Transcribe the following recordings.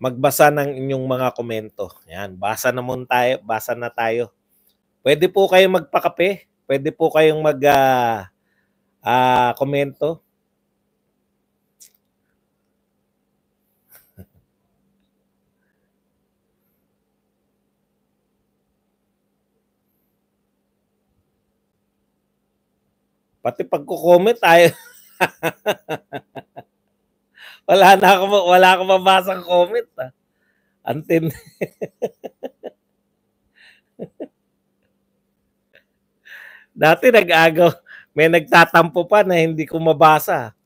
magbasa ng inyong mga komento. Yan, basa na tayo. Pwede po kayong magpakape, pwede po kayong komento. Pati pagko-comment tayo. wala akong mabasang comment. Antin. Dati may nagtatampo pa na hindi ko mabasa.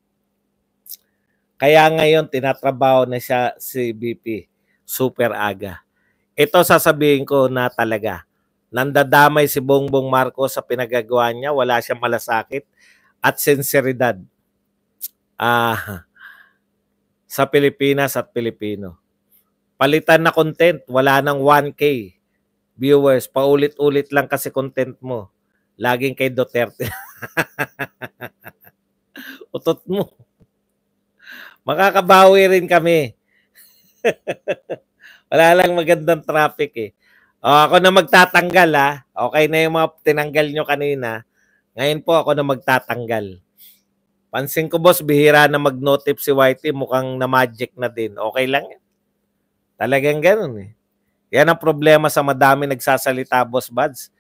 Kaya ngayon tinatrabaho na siya si BP. Super aga. Ito sasabihin ko na talaga. Nandadamay si Bongbong Marcos sa pinagagawa niya. Wala siyang malasakit at sinseridad sa Pilipinas at Pilipino. Palitan na content. Wala nang 1K viewers. Paulit-ulit lang kasi content mo. Laging kay Duterte. Utot mo. Makakabawi rin kami. Wala lang magandang traffic eh. Ako na magtatanggal Okay na yung mga tinanggal nyo kanina. Ngayon po ako na magtatanggal. Pansin ko boss, bihira na mag-notif si Whitey. Mukhang na-magic na din. Okay lang yan. Talagang ganun eh. Yan ang problema sa madami nagsasalita, Boss Buds.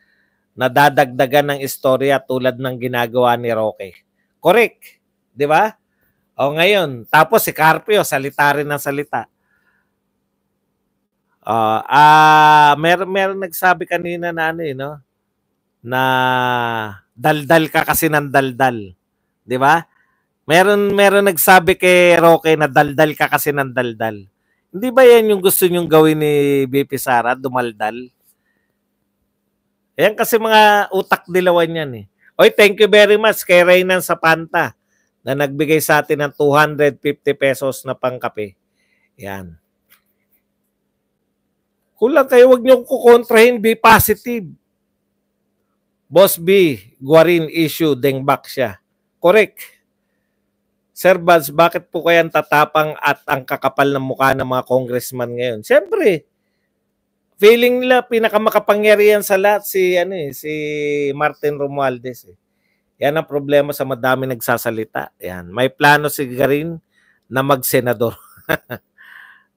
Nadadagdagan ng istorya tulad ng ginagawa ni Roque. Correct. Di ba? O ngayon, tapos si Carpio, salita rin ng salita. Meron nagsabi kanina na na daldal ka kasi ng daldal. Di ba? Meron nagsabi kay Roque na daldal ka kasi ng daldal. Hindi ba yan yung gusto nyong gawin ni BP Sara, dumaldal? Yan kasi mga utak dilawan yan eh. Oy, thank you very much kay Reynan Sapanta na nagbigay sa atin ng 250 pesos na pangkape. Yan. Kulang kayo, wag niyo kukontrahin, be positive. Boss B, Guarin issue, dengbak siya. Correct. Sir Buds, bakit po kaya tatapang at ang kakapal ng mukha ng mga congressman ngayon? Siyempre, feeling nila pinakamakapangyarihan sa lahat si Martin Romualdez eh. Yan ang problema sa madami nagsasalita. Yan, may plano si Garin na magsenador.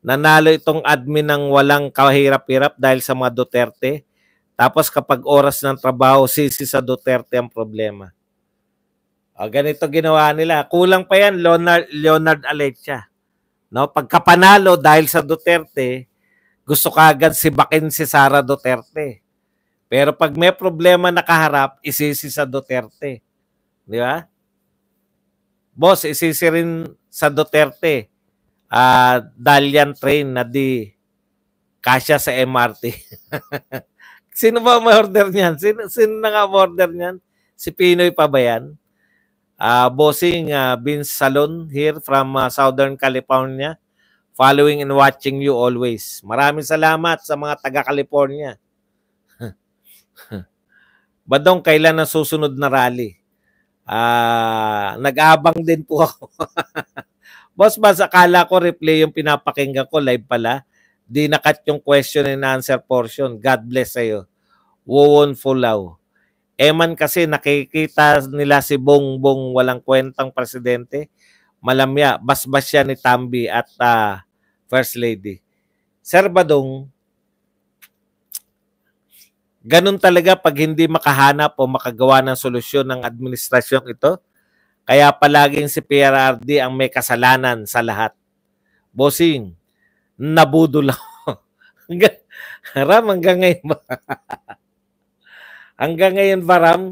Nanalo itong admin ng walang kahirap-hirap dahil sa mga Duterte. Tapos kapag oras ng trabaho, sisi sa Duterte ang problema. Ganito ginawa nila. Kulang pa yan, Leonard Alecha. No, pagkapanalo dahil sa Duterte, gusto kagad sibakin si Sara Duterte. Pero pag may problema nakaharap, isisi sa Duterte. Di ba? Boss, isisi rin sa Duterte. Dalian train na di kasya sa MRT. Sino ba ma-order niyan? Sino na nga ma-order niyan? Si Pinoy pa ba yan? Bossing Vince Salon here from Southern California. Following and watching you always. Maraming salamat sa mga taga-California. Badong, kailan ang susunod na rally? Nag-aabang din po ako. Boss, akala ko replay yung pinapakinggan ko, live pala. Di nakat yung question and answer portion. God bless sa'yo. Wowon Fulaw. Eman kasi nakikita nila si Bongbong walang kwentang presidente. Malamya, basbas siya ni Tambi at First Lady. Sir Badong, ganun talaga pag hindi makahanap o makagawa ng solusyon ng administrasyong ito. Kaya palaging si PRRD ang may kasalanan sa lahat. Bossing, nabudol ako. Ram, hanggang ngayon ba? Hanggang ngayon ba, Ram?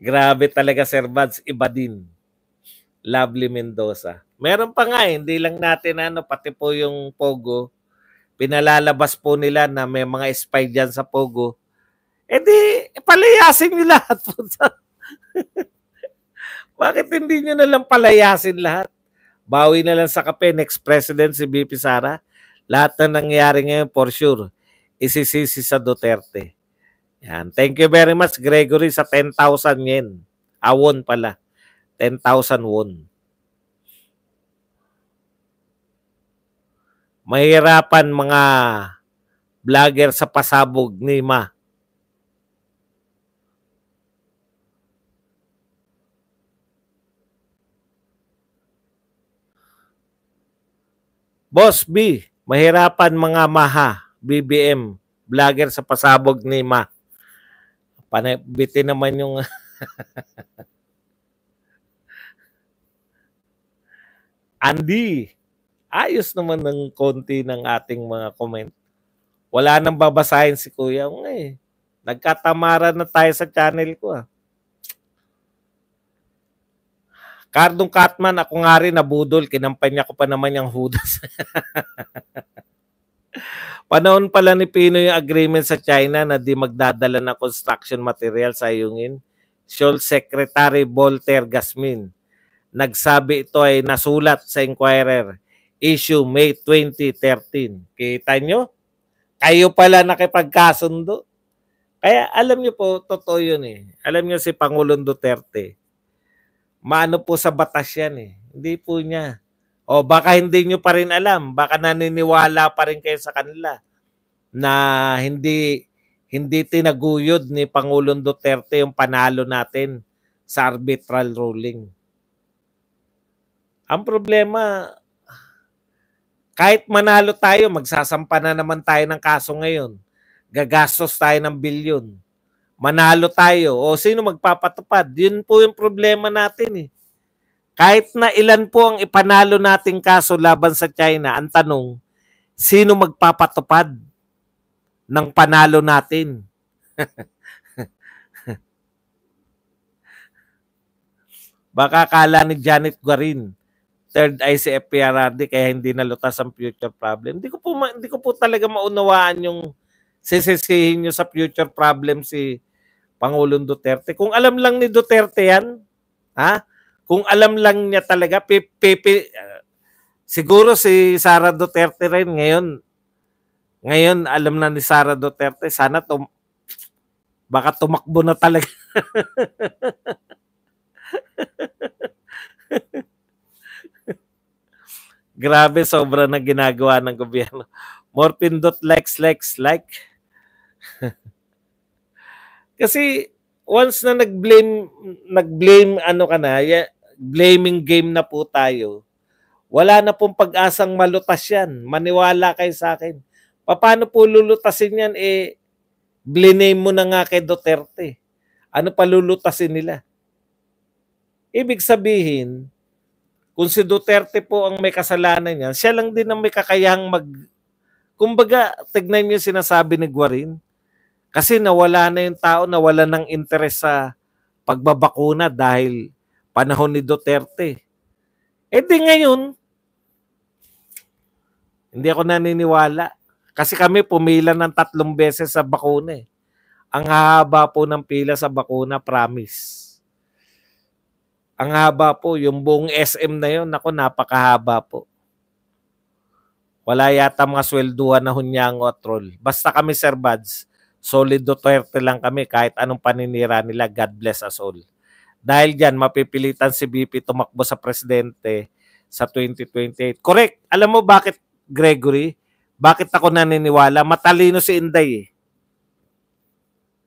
Grabe talaga, Sir Buds. Iba din. Lovely Mendoza. Meron pa nga, hindi lang natin pati po yung Pogo. Pinalalabas po nila na may mga spy dyan sa Pogo. Palayasin nyo lahat. Bakit hindi nyo na lang palayasin lahat? Bawi na lang sa kape, next president si BP Sara. Lahat na nangyari ngayon, for sure, isisisi sa Duterte. Yan. Thank you very much, Gregory, sa 10,000 yen. Won pala. 10,000 won. mahirapan mga vlogger sa pasabog ni Ma. Boss B, mahirapan mga Maha, BBM, vlogger sa pasabog ni Ma. Bitin naman yung Andy. Ayos naman ng konti ng ating mga comment. Wala nang babasahin si Kuya. Nagkatamaran na tayo sa channel ko. Cardong Catman, ako nga rin nabudol. Kinampanya ko pa naman yung Judas. Panahon pala ni Pino yung agreement sa China na di magdadala ng construction material sa Ayungin. Scholz Secretary Voltaire Gasmin. Nagsabi ito ay nasulat sa Inquirer. Issue May 2013. Kita nyo? Kayo pala nakipagkasundo. Kaya alam nyo po, totoo yun eh. Alam nyo si Pangulong Duterte. Maano po sa batas yan eh. Hindi po niya. O baka hindi nyo pa rin alam. Baka naniniwala pa rin kayo sa kanila na hindi tinaguyod ni Pangulong Duterte yung panalo natin sa arbitral ruling. Ang problema, kahit manalo tayo, magsasampa na naman tayo ng kaso ngayon. Gagastos tayo ng bilyon. Manalo tayo. O sino magpapatupad? Yun po yung problema natin eh. Kahit na ilan po ang ipanalo nating kaso laban sa China, ang tanong, sino magpapatupad ng panalo natin? Baka akala ni Janet Guarin, third eye si FPRRD kaya hindi nalutas ang future problem. Hindi ko po talaga maunawaan yung sisisihin nyo sa future problem si Pangulong Duterte. Kung alam lang ni Duterte yan, kung alam lang niya talaga, siguro si Sara Duterte rin ngayon alam na ni Sara Duterte, sana baka tumakbo na talaga. Grabe, sobra na ginagawa ng gobyerno. More pindot likes, like. Kasi once na nag-blame blaming game na po tayo, wala na pong pag-asang malutas yan. Maniwala kayo sa akin. Paano po lulutasin yan? Bliname mo na nga kay Duterte. Ano pa lulutasin nila? Ibig sabihin, kung si Duterte po ang may kasalanan niya, siya lang din ang may kakayahang kumbaga, tignan niyo sinasabi ni Guarin, kasi nawala na yung tao, nawala ng interes sa pagbabakuna dahil panahon ni Duterte. Di ngayon, hindi ako naniniwala. Kasi kami pumila ng 3 beses sa bakuna eh. Ang haba po ng pila sa bakuna, promise. Ang haba po, yung buong SM na yun, napakahaba po. Wala yata mga swelduhan na hunyango at troll. Basta kami, Sir Bads, solid Duterte lang kami kahit anong paninira nila, God bless us all. Dahil dyan, mapipilitan si BP tumakbo sa presidente sa 2028. Correct. Alam mo bakit, Gregory? Bakit ako naniniwala? Matalino si Inday eh.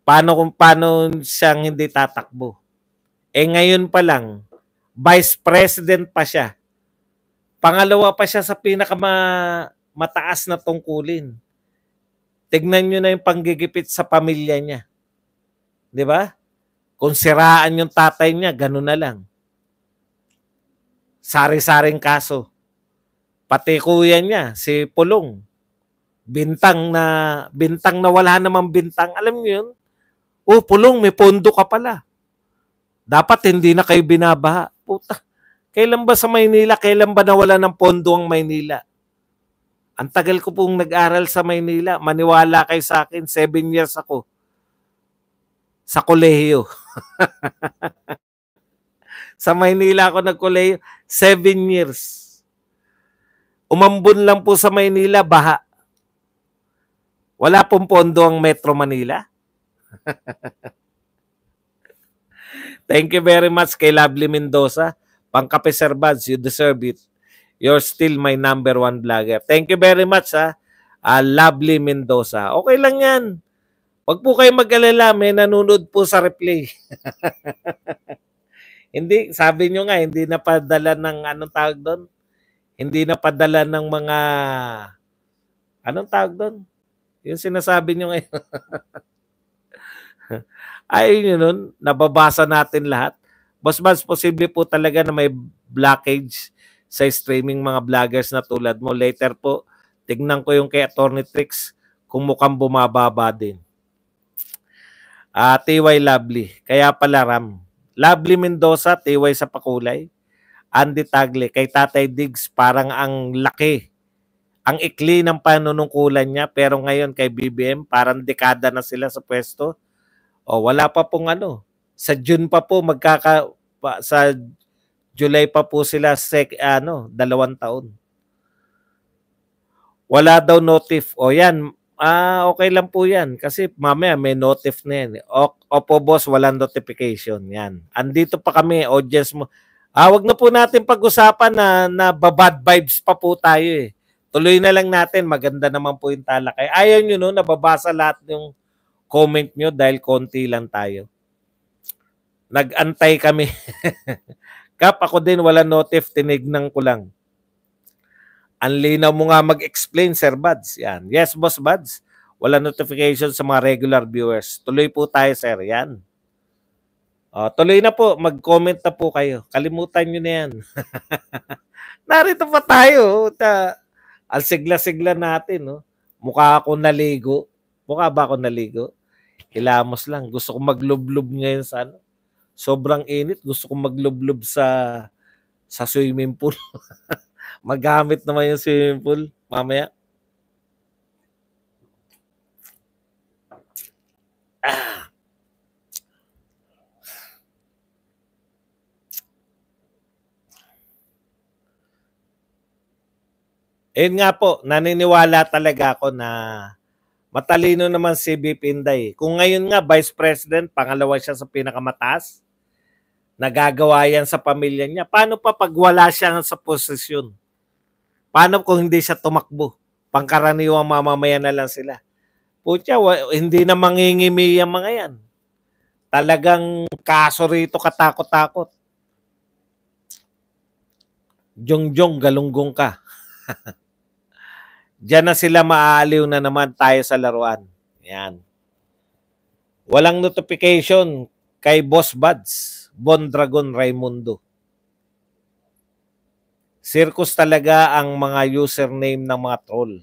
Paano siyang hindi tatakbo? Ngayon pa lang, vice president pa siya. Pangalawa pa siya sa pinakamataas na tungkulin. Tignan nyo na yung panggigipit sa pamilya niya. Di ba? Kung siraan yung tatay niya, ganun na lang. Sari-saring kaso. Pati kuya niya, si Pulong. Bintang na wala namang bintang. Alam niyo yun? Pulong, may pondo ka pala. Dapat hindi na kayo binabaha. Puta, kailan ba sa Maynila? Kailan ba nawala ng pondo ang Maynila? Ang tagal ko pong nag-aral sa Maynila. Maniwala kayo sa akin, 7 years ako sa kolehiyo. Sa Maynila ako nagkolehiyo, 7 years. Umambon lang po sa Maynila, baha. Wala pong pondo ang Metro Manila. Thank you very much kay Lovely Mendoza. Pangkape, Sir Bads, you deserve it. You're still my number one vlogger. Thank you very much, ha. Lovely Mendoza. Okay lang yan. Huwag po kayo mag-alala, may nanonood po sa replay. Hindi, sabi nyo nga, hindi napadala ng, anong tawag doon? Hindi napadala ng mga, anong tawag doon? Yung sinasabi nyo ngayon. Ayun yun nun, nababasa natin lahat. Boss Mads, posible po talaga na may blockage sa streaming mga vloggers na tulad mo. Later po, tignan ko yung kay Attorney Tricks kung mukhang bumababa din. TY Lovely, kaya pala Ram. Lovely Mendoza, TY sa Pakulay. Andy Tagle, kay Tatay Diggs, parang ang laki. Ang ikli ng panunungkulan niya, pero ngayon kay BBM, parang dekada na sila sa pwesto. O, wala pa pong ano. Sa June pa po, sa July pa po sila 2 taon. Wala daw notif. O yan, okay lang po yan. Kasi mamaya may notif na yan. Opo boss, walang notification. Yan. Andito pa kami, audience mo. Wag na po natin pag-usapan na bad vibes pa po tayo eh. Tuloy na lang natin. Maganda naman po yung talakay. Ayaw nyo no, nababasa lahat yung comment nyo dahil konti lang tayo. Nag-antay kami. Kap, ako din wala notif, tinignan ko lang. Ang linaw mo nga mag-explain, Sir Buds. Yan. Yes, Boss Buds. Wala notification sa mga regular viewers. Tuloy po tayo, Sir. Yan. Tuloy na po. Mag-comment na po kayo. Kalimutan nyo na yan. Narito pa tayo. Ang sigla-sigla natin. No? Mukha ako naligo. Mukha ba ako naligo? Hilamos lang. Gusto ko maglublob ngayon sa ano. Sobrang init. Gusto ko maglublob sa swimming pool. Magamit naman yung swimming pool. Mamaya. Ayun nga po, naniniwala talaga ako na matalino naman si BP Inday. Kung ngayon nga, Vice President, pangalawa siya sa pinakamataas, nagagawa yan sa pamilya niya. Paano pa pag wala siya sa posisyon? Paano kung hindi siya tumakbo? Pangkaraniwang mamamayan na lang sila. Putya, hindi na mangingimi ang mga yan. Talagang kaso rito katakot-takot. Jong-jong, galunggong ka. Diyan na sila maaaliw na naman tayo sa laruan. Yan. Walang notification kay Boss Buds, Bondragon Raimundo. Circus talaga ang mga username ng mga troll.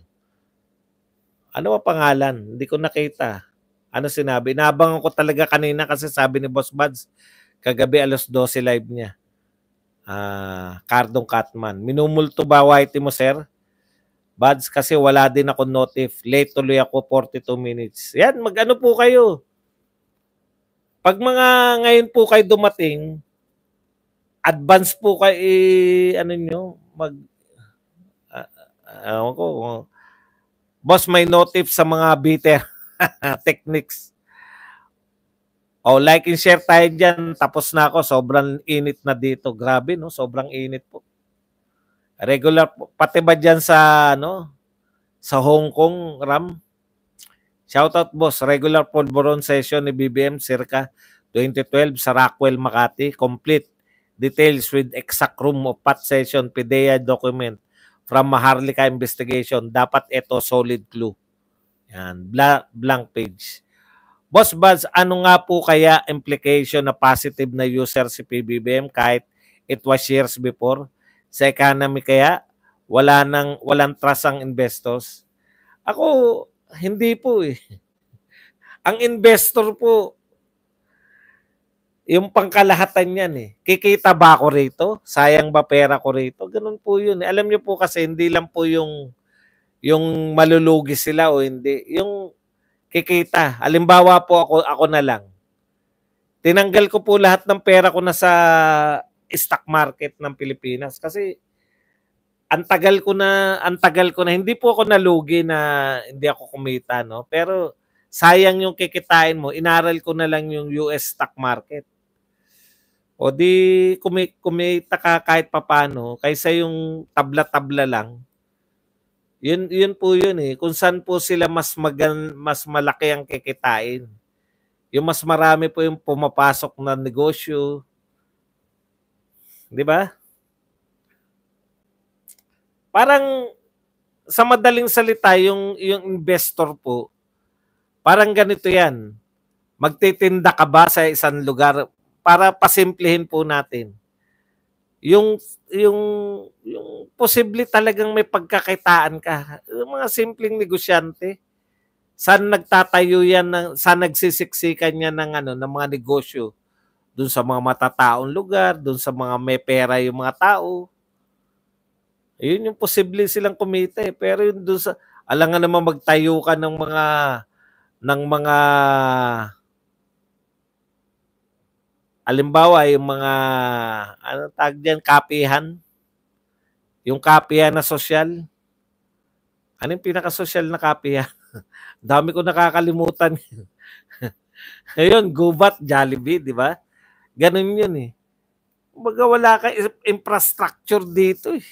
Ano ba pangalan? Hindi ko nakita. Ano sinabi? Inabangan ko talaga kanina kasi sabi ni Boss Buds, kagabi 12:00 live niya. Cardong Catman. Minumulto ba whitey mo, sir? Buds, kasi wala din ako notif. Late tuloy ako 42 minutes. Yan, mag-ano po kayo. Pag mga ngayon po kayo dumating, advance po kayo, ano nyo, boss, may notif sa mga bitter techniques. Like and share tayo dyan. Tapos na ako. Sobrang init na dito. Grabe, no? Sobrang init po. Regular, pati ba dyan sa, sa Hong Kong, Ram? Shoutout, boss. Regular polvoron session ni BBM circa 2012 sa Rockwell, Makati. Complete details with exact room of pot session, PDEA document from Maharlika investigation. Dapat ito solid clue. Yan. Blank page. Boss Buds, ano nga po kaya implication na positive na user si PBBM kahit it was years before? Sa economy kaya, walang trust ang investors. Ako, hindi po eh. Ang investor po, yung pangkalahatan yan eh. Kikita ba ako rito? Sayang ba pera ko rito? Ganun po yun. Alam niyo po kasi hindi lang po yung malulugi sila o hindi. Yung kikita. Halimbawa po ako na lang. Tinanggal ko po lahat ng pera ko na sa stock market ng Pilipinas kasi ang tagal ko na hindi po ako nalugi na hindi ako kumita, no? Pero sayang yung kikitain mo, inaral ko na lang yung US stock market. O di kumita ka kahit papano kaysa yung tabla-tabla lang. Yun po yun eh. Kung saan po sila mas malaki ang kikitain. Yung mas marami po yung pumapasok na negosyo. Di ba? Parang sa madaling salita, yung investor po, parang ganito yan. Magtitinda ka ba sa isang lugar para pasimplihin po natin? Yung yung yung posible talagang may pagkakitaan ka. Yung mga simpleng negosyante, saan nagtatayo yan saan nagsisiksikan yan ng mga negosyo? Doon sa mga matataong lugar, doon sa mga may pera yung mga tao. Yun yung posible silang kumita eh. Pero yun doon sa alangan naman magtayo ka ng mga halimbawa yung mga ano tag diyan kapihan, yung kapihan na sosyal. Ano yung pinaka-sosyal na kapihan? Dami ko nakakalimutan. Ayun, Gubat, Jollibee, di ba? Ganun yun eh. Kumbaga wala ka infrastructure dito eh.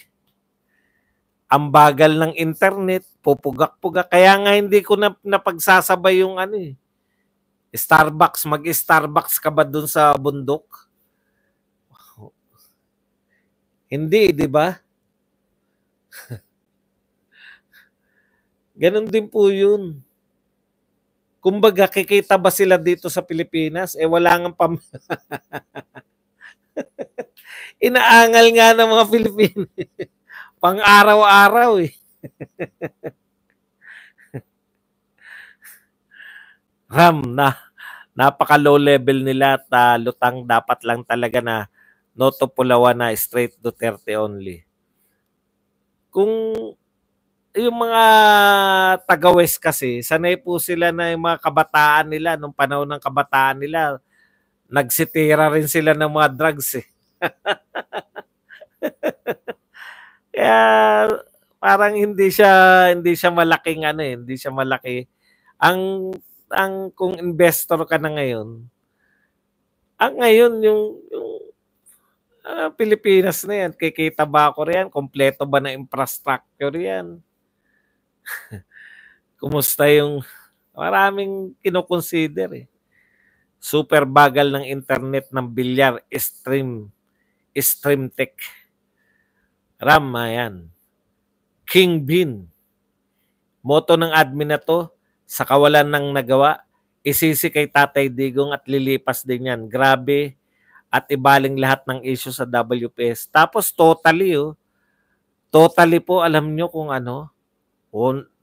Ang bagal ng internet, pupugak-pugak. Kaya nga hindi ko napagsasabay yung ano eh. Starbucks, mag-Starbucks ka ba dun sa bundok? Hindi, di ba? Ganon din po yun. Kumbaga, kikita ba sila dito sa Pilipinas? Eh, wala nga inaangal nga ng mga Pilipino. Pang-araw-araw eh. Napaka-low level nila at lutang dapat lang talaga na Noto Pulawan na straight Duterte only. Kung yung mga taga-West kasi, sanay po sila na yung mga kabataan nila, nung panahon ng kabataan nila, nagsitira rin sila ng mga drugs eh. Kaya parang hindi siya malaking ano eh, hindi siya malaki. Ang kung investor ka na ngayon, ngayon yung Pilipinas na yan, kikita ba ako riyan? Kompleto ba na infrastructure yan? Kumusta yung maraming kinoconsider eh. Super bagal ng internet ng bilyar, stream tech. RAM, ayan. King Bean. Moto ng admin na to, sa kawalan ng nagawa, isisi kay Tatay Digong at lilipas din yan. Grabe at ibaling lahat ng issue sa WPS. Tapos totally po alam nyo kung ano,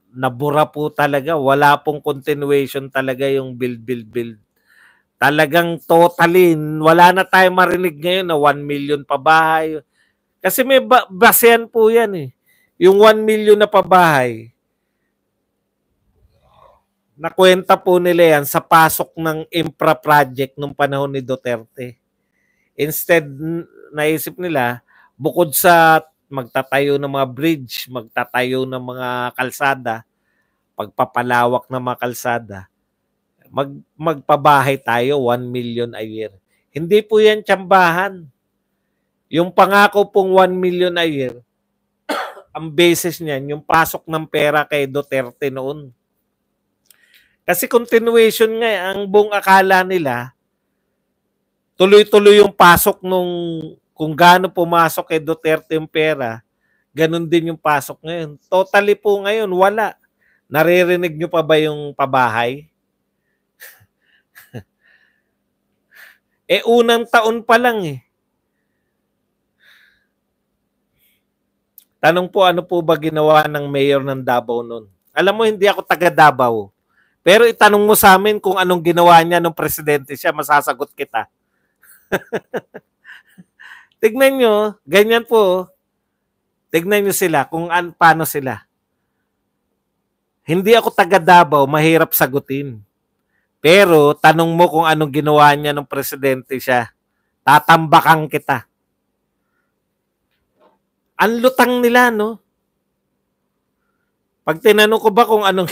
nabura po talaga. Wala pong continuation talaga yung build. Talagang totally, wala na tayo marinig ngayon na 1 million pa bahay. Kasi may basehan po yan eh. Yung 1 million na pabahay, nakwenta po nila yan sa pasok ng infra project nung panahon ni Duterte. Instead, naisip nila, bukod sa magtatayo ng mga bridge, magtatayo ng mga kalsada, pagpapalawak ng mga kalsada, magpabahay tayo 1 million a year. Hindi po yan tsambahan. Yung pangako pong 1 million a year, ang basis niyan, yung pasok ng pera kay Duterte noon. Kasi continuation nga, ang buong akala nila, tuloy-tuloy yung pasok kung gaano pumasok kay Duterte yung pera, ganun din yung pasok ngayon. Totally po ngayon, wala. Naririnig nyo pa ba yung pabahay? Unang taon pa lang eh. Tanong po, ano po ba ginawa ng mayor ng Davao noon? Alam mo, hindi ako taga Davao. Pero itanong mo sa amin kung anong ginawa niya nung presidente siya, masasagot kita. Tignan nyo, ganyan po. Tignan nyo sila kung paano sila. Hindi ako taga Davao, mahirap sagutin. Pero tanong mo kung anong ginawa niya nung presidente siya, tatambakan kita. Ang lutang nila, no? Pag tinanong ko ba kung anong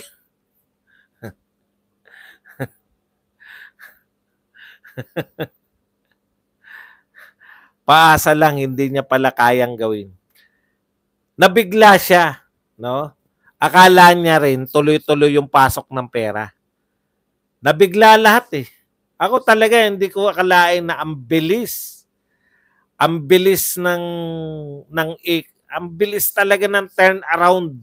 Paasa lang, hindi niya pala kayang gawin. Nabigla siya, no? Akala niya rin tuloy-tuloy yung pasok ng pera. Nabigla lahat eh. Ako talaga hindi ko akalain na ang bilis. Ang bilis ang bilis talaga ng turnaround.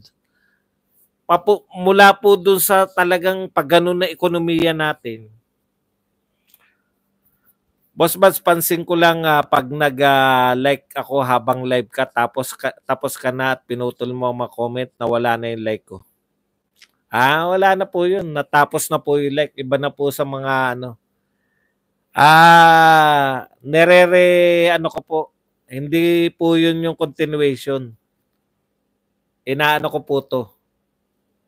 Mula po dun sa talagang pagganon na ekonomiya natin. Boss Bats, pansin ko lang pag nag-like ako habang live ka tapos ka na at pinutol mo ang mga comment na wala na yung like ko. Wala na po yun. Natapos na po yung like. Iba na po sa mga ano. Ano ko po. Hindi po yun yung continuation. Inaano ko po to.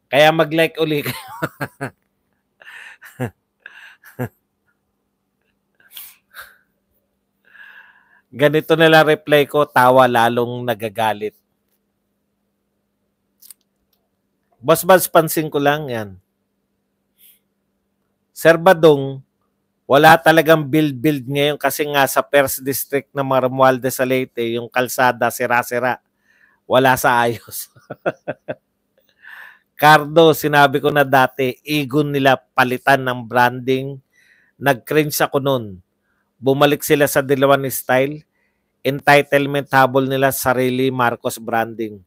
Kaya mag-like uli kayo. Ganito nila reply ko, tawa lalong nagagalit. Boss Bats, pansin ko lang yan. Sir Badong, wala talagang build ngayon kasi nga sa First District ng Romualdez sa Leyte, yung kalsada sira-sira. Wala sa ayos. Cardo, sinabi ko na dati, igon nila palitan ng branding. Nag-cringe ako nun. Bumalik sila sa Dilawan style. Entitlement habol nila sarili Marcos branding.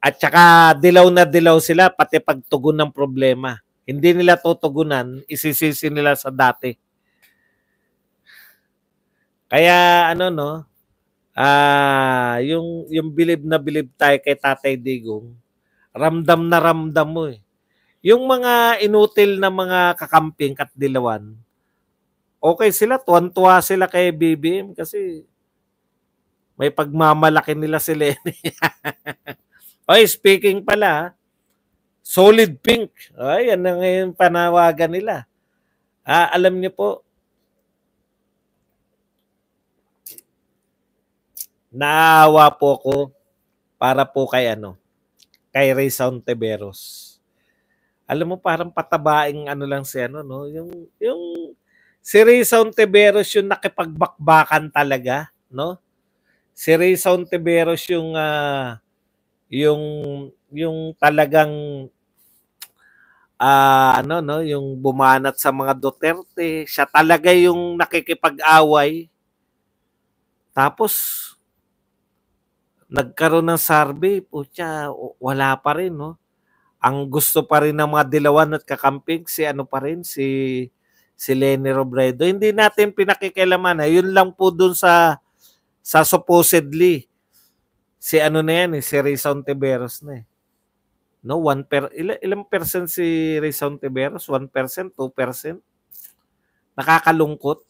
At saka dilaw na dilaw sila pati pagtugon ng problema. Hindi nila tutugunan, isisisi nila sa dati. Kaya ano no, yung bilib na bilib tayo kay Tatay Digong, ramdam na ramdam mo eh. Yung mga inutil na mga kakamping at dilawan, okay sila, tuwan-tuwa sila kay BBM kasi may pagmamalaki nila si Lenny. Oy, speaking pala, solid pink. Ay, yan na ngayon panawagan nila. Alam niyo po, naawa po ko para po kay kay Rizal Ontiveros. Alam mo parang patabaing lang si no, yung si Rizal Ontiveros yung nakipagbakbakan talaga, no? Si Rizal Ontiveros yung talagang yung bumanat sa mga Duterte, siya talaga yung nakikipag-away. Tapos nagkaroon ng survey, putya, wala pa rin, no? Ang gusto pa rin ng mga dilawan at kakamping si si Leni Robredo. Hindi natin pinakikialaman. Yun lang po dun sa supposedly si na yan, si Rizal Ontiveros na eh. No, ilang percent si Rizal Ontiveros? 1%, 2%? Nakakalungkot.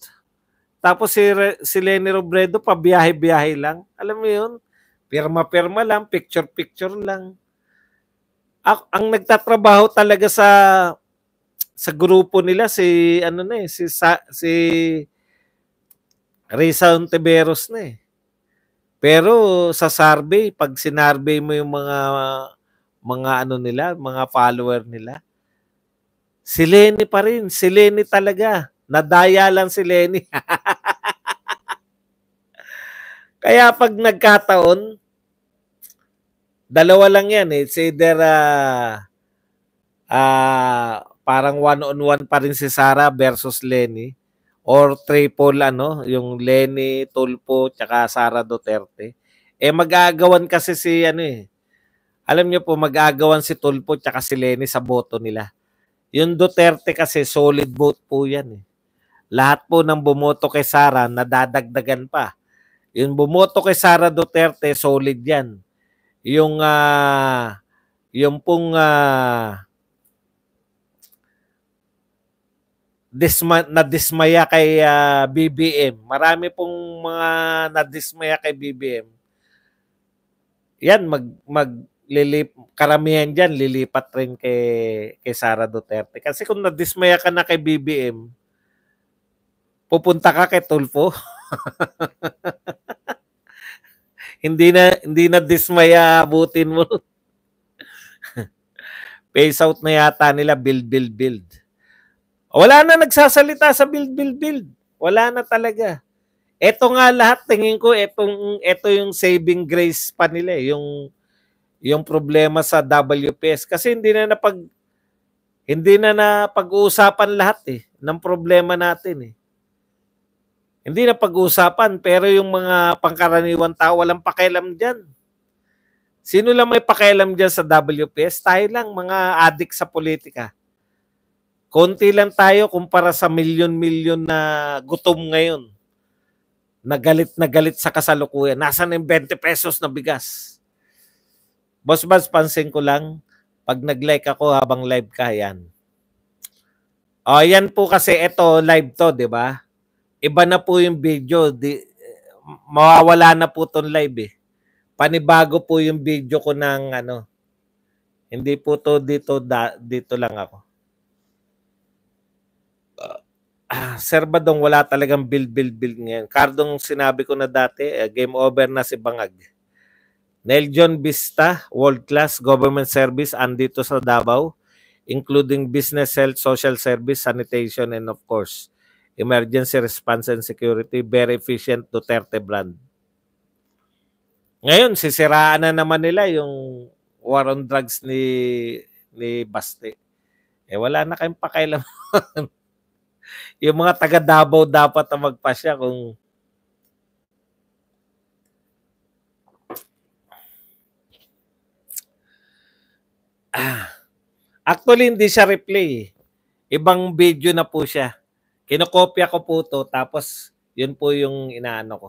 Tapos si Leni Robredo pabiyahe-biyahe lang. Alam mo yun? Pirma-pirma lang, picture-picture lang. Ang nagtatrabaho talaga sa grupo nila si si Rizal Ontiveros na eh. Pero sa survey, pag sinurvey mo yung mga nila, mga follower nila, si Lenny pa rin, si Lenny talaga. Nadaya lang si Lenny. Kaya pag nagkataon, dalawa lang yan eh. It's either parang one-on-one pa rin si Sara versus Lenny or triple yung Lenny, Tulfo, tsaka Sara Duterte. Mag-aagawan kasi si alam niyo po, mag-aagawan si Tulfo tsaka si Lenny sa boto nila. Yung Duterte kasi solid vote po yan eh. Lahat po ng bumoto kay Sara, nadadagdagan pa. Yung bumoto kay Sara Duterte, solid yan. Yung pong nadismaya kay BBM. Marami pong mga nadismaya kay BBM. Yan, karamihan dyan, lilipat rin kay Sara Duterte. Kasi kung nadismaya ka na kay BBM, pupunta ka kay Tulfo. hindi na dismaya abutin mo. Phase out na yata nila, build. Wala na nagsasalita sa build. Wala na talaga. Ito nga lahat, tingin ko, ito yung saving grace pa nila, yung problema sa WPS. Kasi hindi na napag-uusapan lahat ng problema natin. Hindi na pag-uusapan, pero yung mga pangkaraniwan tao, walang pakialam dyan. Sino lang may pakialam dyan sa WPS? Tayo lang, mga adik sa politika. Konti lang tayo kumpara sa milyon-milyon na gutom ngayon. Na galit sa kasalukuyan. Nasaan yung 20 pesos na bigas? Boss Baz, pansin ko lang, pag nag-like ako habang live ka, yan. O, yan po kasi, ito, live to, di ba? Iba na po yung video. Mawawala na po tong live Panibago po yung video ko ng hindi po to dito lang ako. Sir Badong, wala talagang build ngayon. Cardong sinabi ko na dati, game over na si Bangag. Neil John Vista, world-class government service andito sa Davao, including business, health, social service, sanitation, and of course, emergency response and security, very efficient Duterte brand. Ngayon, sisiraan na naman nila yung war on drugs ni Baste. Wala na kayong pakailan. Yung mga taga Davao dapat na magpasya kung actually hindi siya replay. Ibang video na po siya. Kinokopya ko po to tapos yun po yung inaano ko.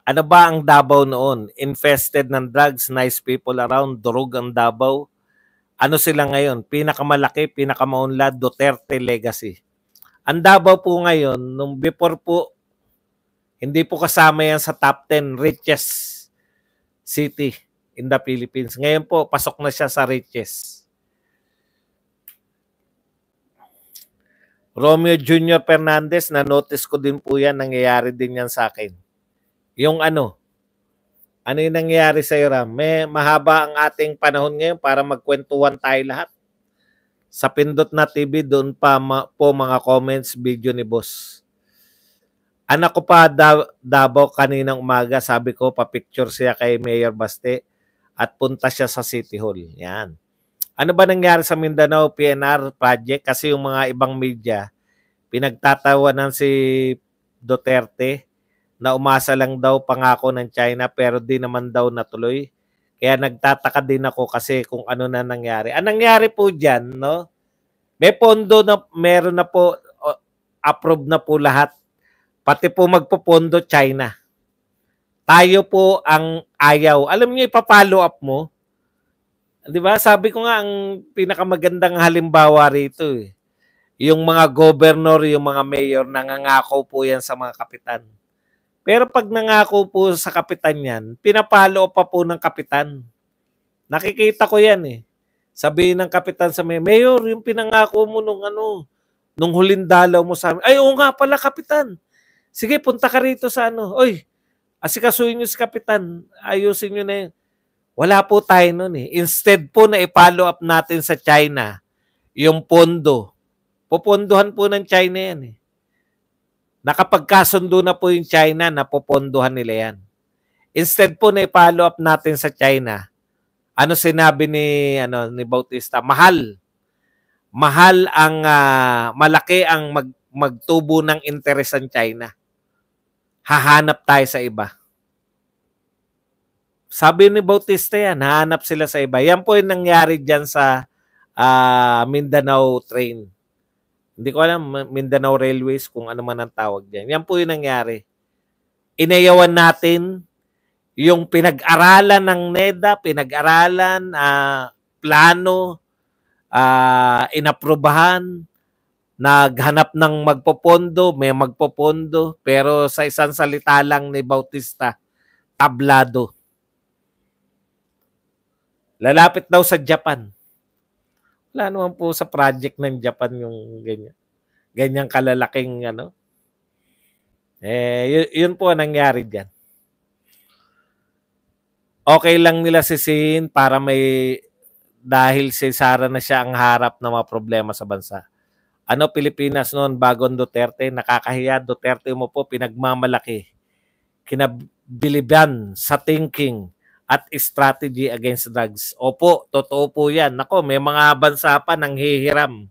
Ano ba ang Davao noon? Infested ng drugs, nice people around, durog ang Davao. Ano sila ngayon? Pinakamalaki, pinakamaunlad, Duterte legacy. Ang Davao po ngayon, nung before po, hindi po kasama yan sa top 10 richest city in the Philippines. Ngayon po, pasok na siya sa richest. Romeo Jr. Fernandez, na-notice ko din po yan, nangyayari din yan sa akin. Yung ano yung nangyayari sa iyo, Ram? Mahaba ang ating panahon ngayon para magkwentuhan tayo lahat. Sa Pindot na TV, doon pa po mga comments, video ni Boss. Anak ko pa Davao kaninang umaga, sabi ko, papicture siya kay Mayor Baste at punta siya sa City Hall. Yan. Ano ba nangyari sa Mindanao PNR project? Kasi yung mga ibang media, pinagtatawanan si Duterte na umasa lang daw pangako ng China pero di naman daw natuloy. Kaya nagtataka din ako kasi kung ano na nangyari. Ang nangyari po dyan, no? May pondo na, meron na po, approved na po lahat. Pati po magpopondo China. Tayo po ang ayaw. Alam niyo, ipapollow up mo. Di ba? Sabi ko nga, ang pinakamagandang halimbawa rito yung mga governor, yung mga mayor, nangangako po yan sa mga kapitan. Pero pag nangako po sa kapitan yan, pinapalo pa po ng kapitan. Nakikita ko yan Sabihin ng kapitan sa mayor, yung pinangako mo nung huling dalaw mo sa amin. Ay, oo nga pala, kapitan. Sige, punta ka rito sa Oy, asikasuhin nyo si kapitan. Ayusin nyo na yun. Wala po tayo nun Instead po na i-follow up natin sa China, yung pondo. Popondohan po ng China yan Nakapagkasundo na po yung China na popondohan nila yan. Instead po na i-follow up natin sa China, ano sinabi ni Bautista? Mahal ang malaki ang magtubo ng interes ng China. Hahanap tayo sa iba. Sabi ni Bautista yan, hahanap sila sa iba. Yan po yung nangyari dyan sa Mindanao train. Hindi ko alam, Mindanao Railways, kung ano man ang tawag dyan. Yan po yung nangyari. Inayawan natin yung pinag-aralan ng NEDA, pinag-aralan, plano, inaprubahan, naghanap ng magpopondo, may magpopondo, pero sa isang salita lang ni Bautista, tablado. Lalapit daw sa Japan. Wala naman po sa project ng Japan yung ganyan. Ganyang kalalaking yun po ang nangyari dyan. Okay lang nila sisihin para dahil si Sara na siya ang harap ng mga problema sa bansa. Ano Pilipinas noon, bagong Duterte? Nakakahiya. Duterte mo po, pinagmamalaki. Kinabiliban sa thinking at strategy against drugs. Opo, totoo po yan. Nako, may mga bansa pa nang hihiram.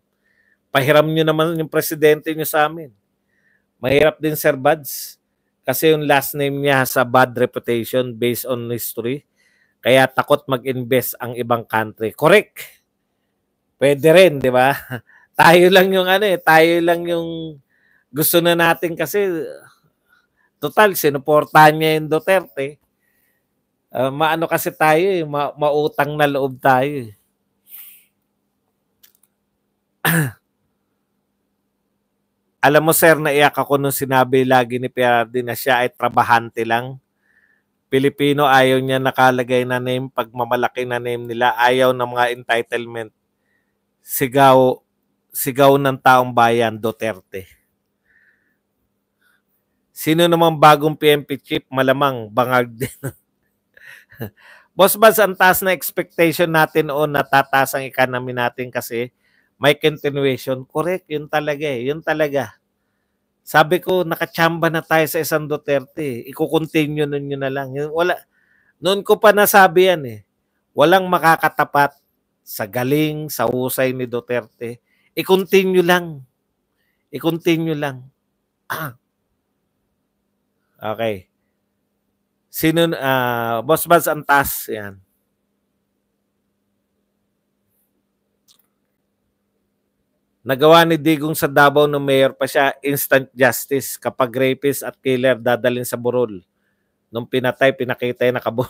Pahiram nyo naman yung presidente nyo sa amin. Mahirap din, Sir Buds. Kasi yung last name niya has a bad reputation based on history. Kaya takot mag-invest ang ibang country. Correct. Pwede rin, di ba? Tayo lang yung tayo lang yung gusto na natin kasi total, sinuportahan niya yung Duterte. Maano kasi tayo mautang na loob tayo. Alam mo, sir, naiyak ako nung sinabi lagi ni PRD na siya ay trabahante lang. Pilipino, ayaw niya nakalagay na name, pag mamalaki na name nila, ayaw ng mga entitlement. Sigaw ng taong bayan, Duterte. Sino namang bagong PNP chief? Malamang, bangag din. Boss Baz, ang taas na expectation natin o natataas ang economy natin kasi may continuation. Correct, yun talaga Yun talaga. Sabi ko, nakachamba na tayo sa isang Duterte. Iko-continue nun yun na lang. Noon ko pa nasabi yan Walang makakatapat sa galing, sa husay ni Duterte. I-continue lang. I-continue lang. Okay. Sino, Boss Baz, antas. Yan. Nagawa ni Digong sa Davao ng mayor pa siya, instant justice. Kapag rapist at killer, dadalhin sa burol. Nung pinatay, pinakita yung nakabo.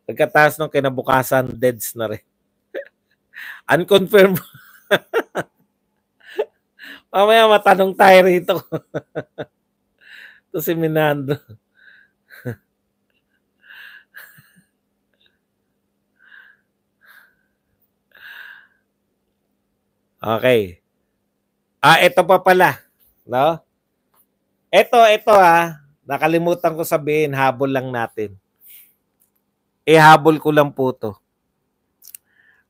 Pagkataas ng kinabukasan, deads na rin. Unconfirmed. Mamaya matanong tayo rito. Ito si Minando. Okay. Ito pa pala. No? Ito nakalimutan ko sabihin, habol lang natin. Habol ko lang po to.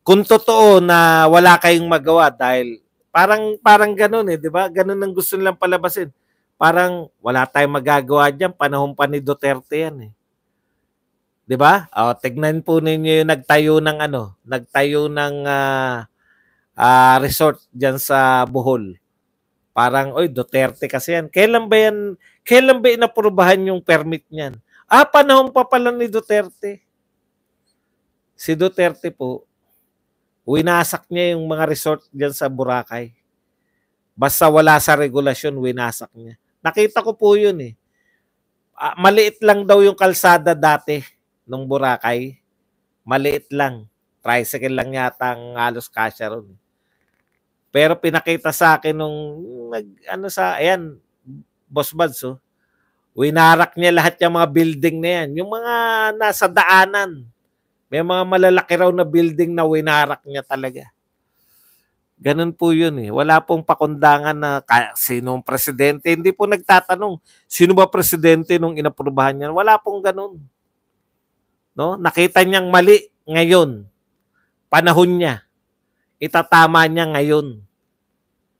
Kung totoo na wala kayong magawa dahil parang ganun di ba? Ganun ang gusto nilang palabasin. Parang wala tayong magagawa diyan, panahon pa ni Duterte yan Di ba? Tignan po ninyo yung nagtayo ng resort diyan sa Bohol. Parang, Duterte kasi yan. Kailan ba inaprubahan yung permit niyan? Panahon pa pala ni Duterte. Si Duterte po, winasak niya yung mga resort diyan sa Boracay. Basta wala sa regulasyon, winasak niya. Nakita ko po yun maliit lang daw yung kalsada dati nung Boracay. Maliit lang. Tricycle lang yata ang halos kasya ron. Pero pinakita sa akin nung ayan, Boss Buds, winarak niya lahat yung mga building na yan. Yung mga nasa daanan. May mga malalaki raw na building na winarak niya talaga. Ganun po yun Wala pong pakundangan na sinong presidente. Hindi po nagtatanong, sino ba presidente nung inaprubahan niya? Wala pong ganun. No? Nakita niyang mali ngayon. Panahon niya. Itatama niya ngayon.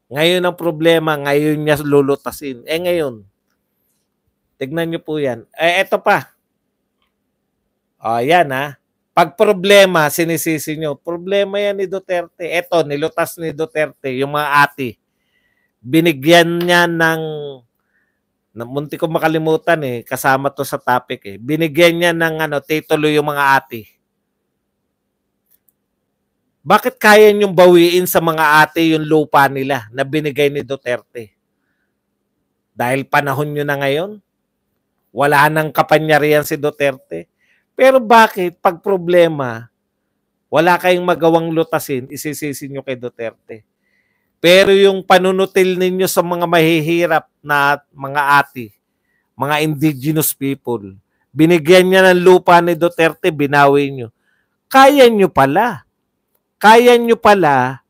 Ngayon ang problema, ngayon niya lulutasin. Ngayon, tignan niyo po yan. Eto pa. Yan Pag problema, sinisisi nyo. Problema yan ni Duterte. Eto, nilutas ni Duterte, yung mga ati. Binigyan niya munti ko makalimutan kasama to sa topic Binigyan niya ng titulo yung mga ati. Bakit kaya niyong bawiin sa mga ate yung lupa nila na binigay ni Duterte? Dahil panahon nyo na ngayon? Wala nang kapangyarihan si Duterte? Pero bakit pag problema, wala kayong magawang lutasin, isisisi nyo kay Duterte? Pero yung panunutil ninyo sa mga mahihirap na mga ate, mga indigenous people, binigyan niya ng lupa ni Duterte, binawi nyo. Kaya nyo pala. Kaya nyo pala,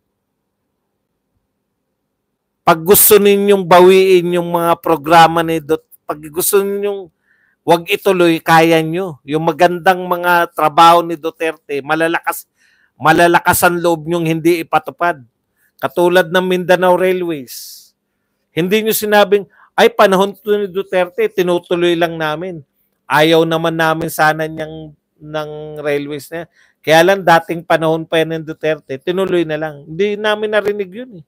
pag gusto ninyong bawiin yung mga programa ni Duterte, pag gusto ninyong wag ituloy, kaya nyo. Yung magandang mga trabaho ni Duterte, malalakas ang loob nyong hindi ipatupad. Katulad ng Mindanao Railways. Hindi nyo sinabing, ay panahon to ni Duterte, tinutuloy lang namin. Ayaw naman namin sana ng railways na yan. Kaya lang dating panahon pa yan ng Duterte, tinuloy na lang. Hindi namin narinig yun eh.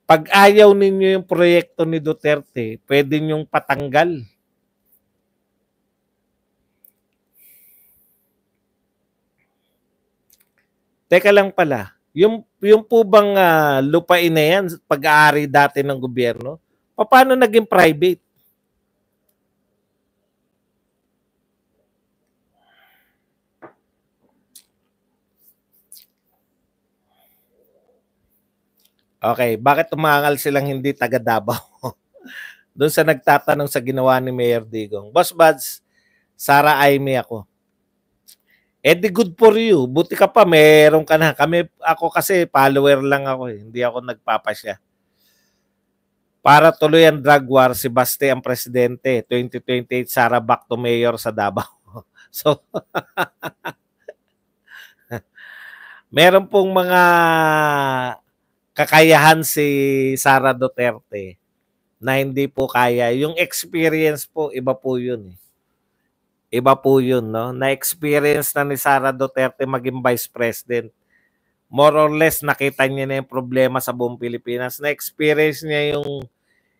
Pag ayaw ninyo yung proyekto ni Duterte, pwede nyong patanggal. Teka lang pala, yung po bang lupain na yan, pag-aari dati ng gobyerno, paano naging private? Okay, bakit tumangal silang hindi taga Davao? Doon sa nagtatanong sa ginawa ni Mayor Digong. Boss Buds, Sara Aimee ako. Eh di good for you. Buti ka pa, meron ka na. Ako kasi follower lang ako eh. Hindi ako nagpapasya. Para tuloy ang drug war, si Baste ang presidente. 2028, Sara back to mayor sa Davao. So, meron pong mga kakayahan si Sara Duterte na hindi po kaya. Yung experience po, iba po yun eh. Iba po yun, no? Na-experience na ni Sara Duterte maging vice president. More or less, nakita niya na yung problema sa buong Pilipinas. Na-experience niya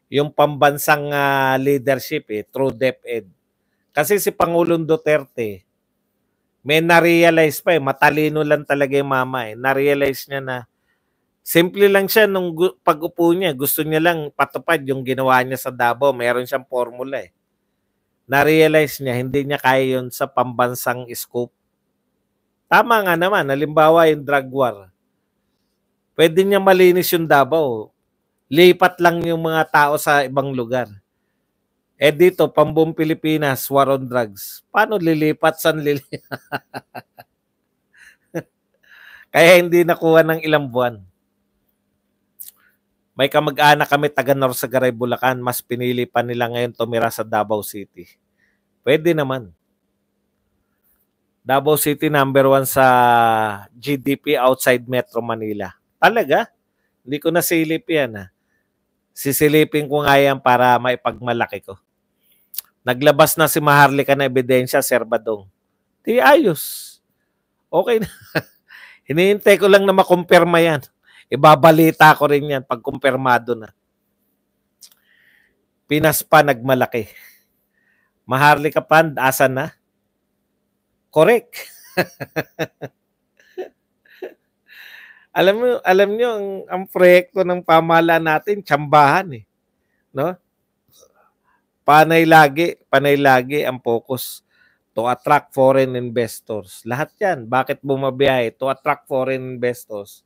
yung pambansang leadership through DepEd. Kasi si Pangulong Duterte, may na-realize pa matalino lang talaga yung mama Na-realize niya na simple lang siya nung pag-upo niya. Gusto niya lang patupad yung ginawa niya sa Davao. Mayroon siyang formula Na-realize niya, hindi niya kaya yun sa pambansang scope. Tama nga naman, halimbawa yung drug war. Pwede niya malinis yung Davao. Lipat lang yung mga tao sa ibang lugar. Eh dito, pambuong Pilipinas, war on drugs. Paano lilipat? Saan lilipat? Kaya hindi nakuha ng ilang buwan. May kamag-anak kami taga Norsagaray, Bulacan. Mas pinili pa nila ngayon tumira sa Davao City. Pwede naman. Davao City number 1 sa GDP outside Metro Manila. Talaga? Hindi ko nasilip yan. Sisilipin ko nga yan para maipagmalaki ko. Naglabas na si Maharlika na ebidensya, Sir Badong. Di ayos. Okay na. Hinihintay ko lang na makumpirma yan. Ibabalita ko rin yan pag kumpirmado na. Pinas pa nagmalaki. Maharlika Fund, asan na? Correct. alam niyo ang proyekto ng pamahalaan natin, tsambahan no? Panay lagi ang focus to attract foreign investors. Lahat 'yan. Bakit bumabiyahe? To attract foreign investors.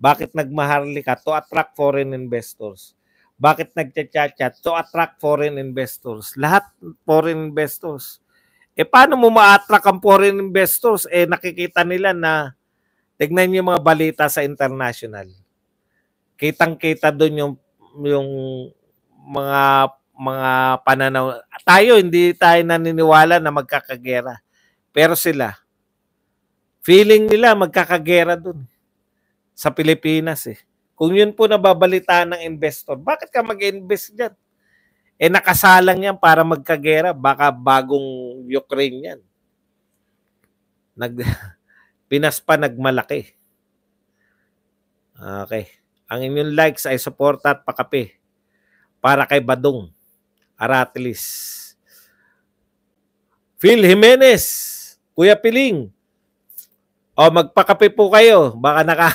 Bakit nagmaharlika? To attract foreign investors. Bakit nagchat-chat? To attract foreign investors. Lahat foreign investors. Paano mo ma-attract ang foreign investors? Nakikita nila na tignan niyo yung mga balita sa international. Kitang-kita doon yung mga pananaw. Hindi tayo naniniwala na magkakagera. Pero sila, feeling nila magkakagera doon sa Pilipinas Kung yun po nababalitaan ng investor, bakit ka mag-invest dyan? Nakasalang yan para magkagera. Baka bagong Ukraine yan. Pinas pa nagmalaki. Okay. Ang inyong likes ay suporta at pakape para kay Badong Aratilis. Phil Jimenez, Kuya Piling. Magpakape po kayo. Baka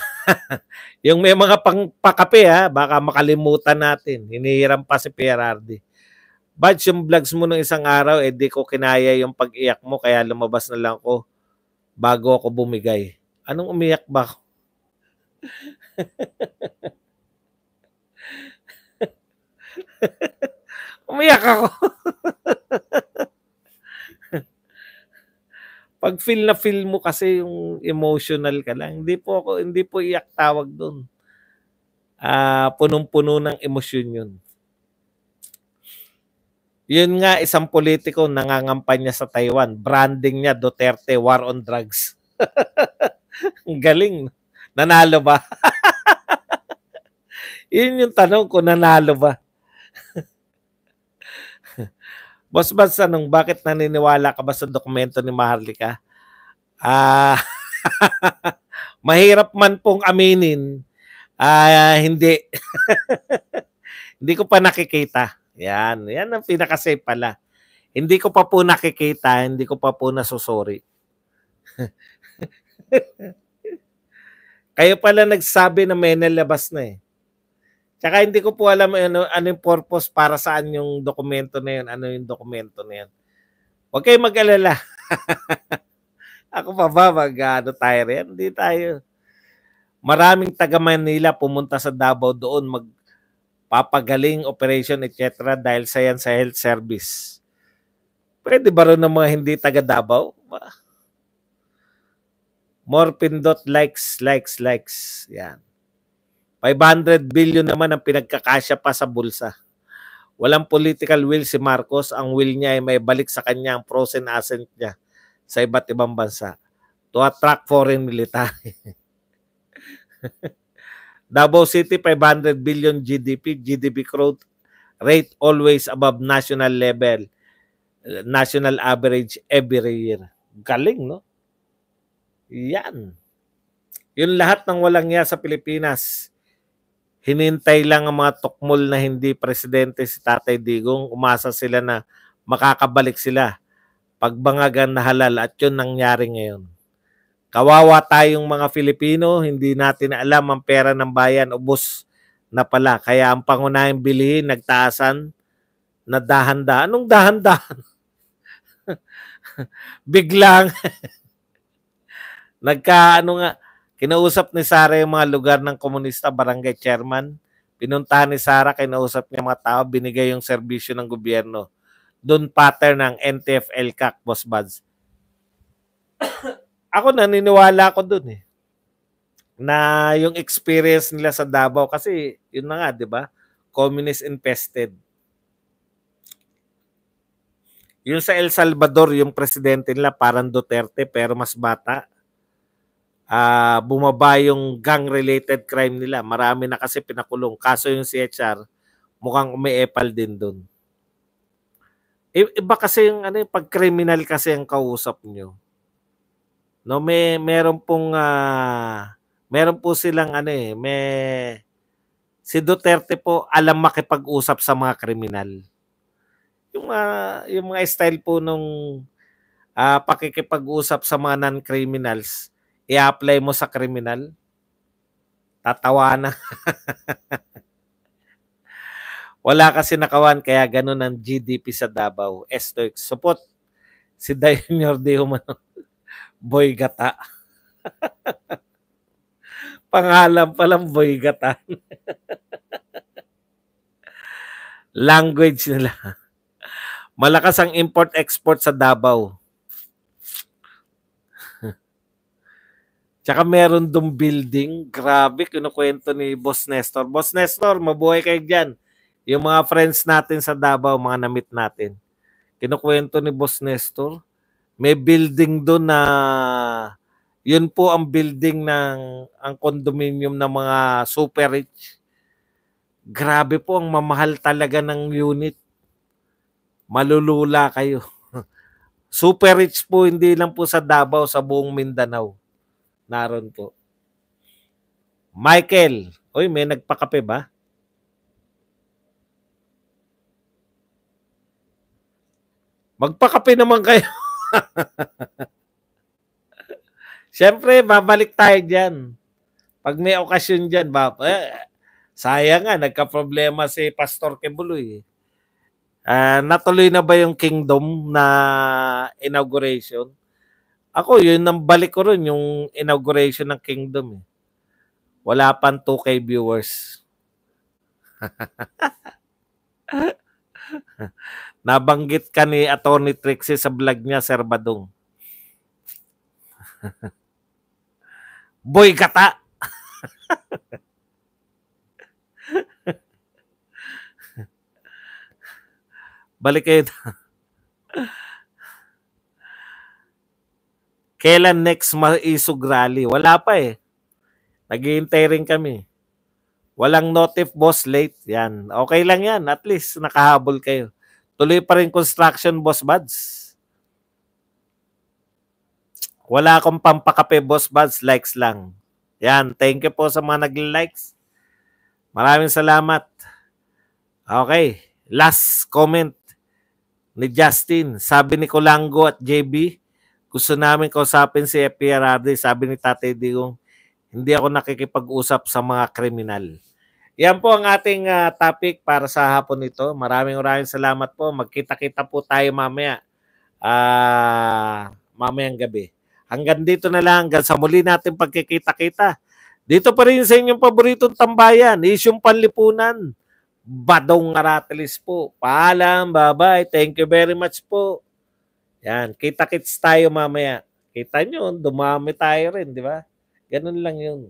yung may mga pangpakape baka makalimutan natin. Hinihiram pa si PRRD. Badge, yung vlogs mo ng isang araw, di ko kinaya yung pag-iyak mo, kaya lumabas na lang ko bago ako bumigay. Anong umiyak ba ako? Umiyak ako. Pag feel mo kasi yung emotional ka lang, hindi po iyak tawag doon. Punong-puno ng emosyon yun. Yun nga, isang politiko nangangampanya sa Taiwan. Branding niya, Duterte, war on drugs. Ang galing. Nanalo ba? Yun yung tanong ko, nanalo ba? Boss Bats, tanong, bakit naniniwala ka ba sa dokumento ni Maharlika? Ah, mahirap man pong aminin. Hindi. Hindi ko pa nakikita. Yan ang pinaka-safe pala. Hindi ko pa po nakikita, hindi ko pa po nasusuri. Kayo pala nagsabi na may nalabas na eh. Tsaka hindi ko po alam ano yung purpose para saan yung dokumento na yun. Ano yung dokumento na yan. Huwag kayong mag-alala. Ako pa ba ano tayo rin? Hindi tayo. Maraming taga Manila pumunta sa Davao doon magpapagaling operation etc. dahil sa yan sa health service. Pwede ba rin ng mga hindi taga Davao? More pindot likes. Yan. 500 billion naman ang pinagkakasya pa sa bulsa. Walang political will si Marcos. Ang will niya ay may balik sa kanya ang frozen asset niya sa iba't ibang bansa to attract foreign military. Davao City, 500 billion GDP growth rate always above national level, national average every year. Galing, no? Yan. Yung lahat ng walang niya sa Pilipinas, hinintay lang ang mga tukmol na hindi presidente si Tatay Digong. Umasa sila na makakabalik sila. Pagbangagan na halal at yun nangyari ngayon. Kawawa tayong mga Filipino, hindi natin alam ang pera ng bayan, ubos na pala. Kaya ang pangunahing bilihin, nagtaasan, na dahan-dahan. Anong dahan-dahan? Biglang, kinausap ni Sara yung mga lugar ng komunista, barangay chairman. Pinuntahan ni Sara, kinausap niya mga tao, binigay yung serbisyo ng gobyerno. Doon pattern ng NTF-ELCAC, Boss Buds. Ako naniniwala ko doon eh. Na yung experience nila sa Davao, kasi yun na nga, di ba? Communist infested. Yung sa El Salvador, yung presidente nila parang Duterte pero mas bata. Bumaba yung gang-related crime nila. Marami na kasi pinakulong. Kaso yung CHR, mukhang umiepal din doon. Iba kasi yung pag-criminal kasi ang kausap nyo. No, meron po silang si Duterte po alam makipag-usap sa mga kriminal. Yung mga style po nung pakikipag-usap sa mga non-criminals, i-apply mo sa kriminal, tatawa na. Wala kasi nakawan, kaya ganun ang GDP sa Davao. Estoic. Support si Dayon de Humano. Boy Gata. Pangalan palang Boy Gata. Language nila. Malakas ang import-export sa Davao. Tsaka meron dong building. Grabe, kinukwento ni Boss Nestor. Boss Nestor, mabuhay kayo dyan. Yung mga friends natin sa Davao, mga namit natin. Kinukwento ni Boss Nestor. May building doon na yun po ang building ang condominium ng mga super rich. Grabe po, ang mamahal talaga ng unit. Malulula kayo. Super rich po, hindi lang po sa Davao, sa buong Mindanao. Naroon po. Michael, oy, may nagpakape ba? Magpakape naman kayo. Siyempre, babalik tayo dyan. Pag may okasyon dyan, sayang nga, nagka-problema si Pastor Kebuloy. Natuloy na ba yung Kingdom na inauguration? Ako, yun ang balik ko rin, yung inauguration ng Kingdom. Wala pang 2K viewers. Nabanggit ka ni Atty. Trixie sa vlog niya, Sir Badong. Boy Gata! Balik kayo. Kailan next maisog rally? Wala pa eh. Naghihintay rin kami. Walang notif, boss, late. Yan. Okay lang yan. At least nakahabol kayo. Tuloy pa rin construction, boss Buds. Wala akong pampakape, boss Buds. Likes lang. Yan. Thank you po sa mga nag-likes. Maraming salamat. Okay. Last comment ni Justin. Sabi ni Colango at JB, gusto namin kausapin si FPRRD. Sabi ni Tatay Digong, hindi ako nakikipag-usap sa mga kriminal. Yan po ang ating topic para sa hapon ito. Maraming salamat po. Magkita-kita po tayo mamaya. Mamayang gabi. Hanggang dito na lang. Hanggang sa muli natin pagkikita-kita. Dito pa rin sa inyong paboritong tambayan. Isyong Panlipunan. Badong Aratilis po. Paalam. Bye-bye. Thank you very much po. Yan. Kita-kits tayo mamaya. Kita nyo, dumami tayo rin, di ba? Ganun lang yun.